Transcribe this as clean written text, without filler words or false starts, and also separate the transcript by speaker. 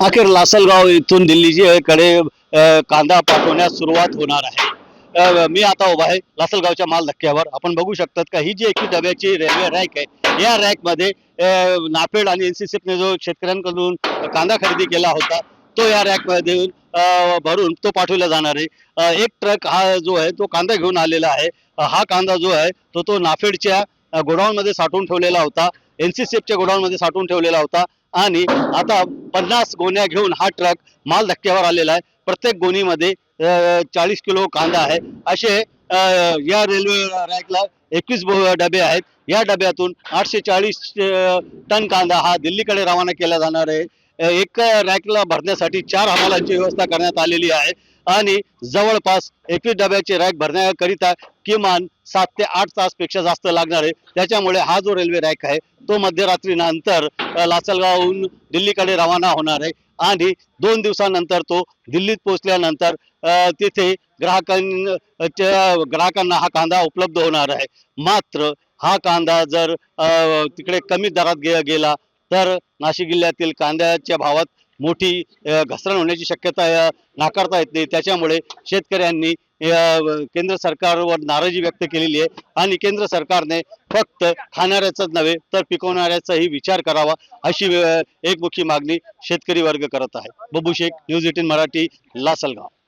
Speaker 1: अखेर लासलगाव इथून दिल्लीकडे कांदा पाठवण्यास सुरुवात होणार आहे. मी आता उभा आहे लासलगावच्या माल धक्क्यावर. आपण बघू शकतात का ही जी 21 डब्याची रेल्वे रॅक आहे, या रॅकमध्ये नाफेड आणि एनसीसीने जो शेतकऱ्यांकडून कांदा खरेदी केला होता तो या रॅकमध्ये भरून तो पाठवला जाणार आहे. एक ट्रक हा जो आहे तो कांदा घेऊन आलेला आहे. हा कांदा जो आहे तो नाफेडच्या गोडाऊनमध्ये साठवून ठेवलेला होता, एनसीसीएफच्या गोडाऊनमध्ये साठवून ठेवलेला होता आणि आता 50 गोण्या घेऊन हा ट्रक माल धक्क्यावर आलेला आहे. प्रत्येक गोणीमध्ये 40 किलो कांदा आहे. असे या रेल्वे रॅकला 21 डबे आहेत. या डब्यातून 840 टन कांदा हा दिल्लीकडे रवाना केला जाणार आहे. एक रॅकला भरण्यासाठी 4 हमालांची व्यवस्था करण्यात आलेली आहे आणि जवळपास 21 डब्याचे रॅक भरण्याकरिता किमान 7 ते 8 तासपेक्षा जास्त लागणार आहे. त्याच्यामुळे हा जो रेल्वे रॅक आहे तो मध्यरात्रीनंतर लासलगावहून दिल्लीकडे रवाना होणार आहे आणि 2 दिवसानंतर तो दिल्लीत पोहोचल्यानंतर तिथे ग्राहकांना हा कांदा उपलब्ध होणार आहे. मात्र हा कांदा जर तिकडे कमी दरात गेला तर नाशिक जिल्ह्यातील कांद्याच्या भावात मोठी घसरण होण्याची शक्यता नाकारता येत नाही. त्याच्यामुळे शेतकऱ्यांनी केंद्र सरकारवर नाराजी व्यक्त केलेली आहे आणि केंद्र सरकारने फक्त खाणाऱ्याचाच नव्हे तर पिकवणाऱ्याचाही विचार करावा अशी एकमुखी मागणी शेतकरी वर्ग करत आहे. बबू शेख, न्यूज 18 मराठी, लासलगाव.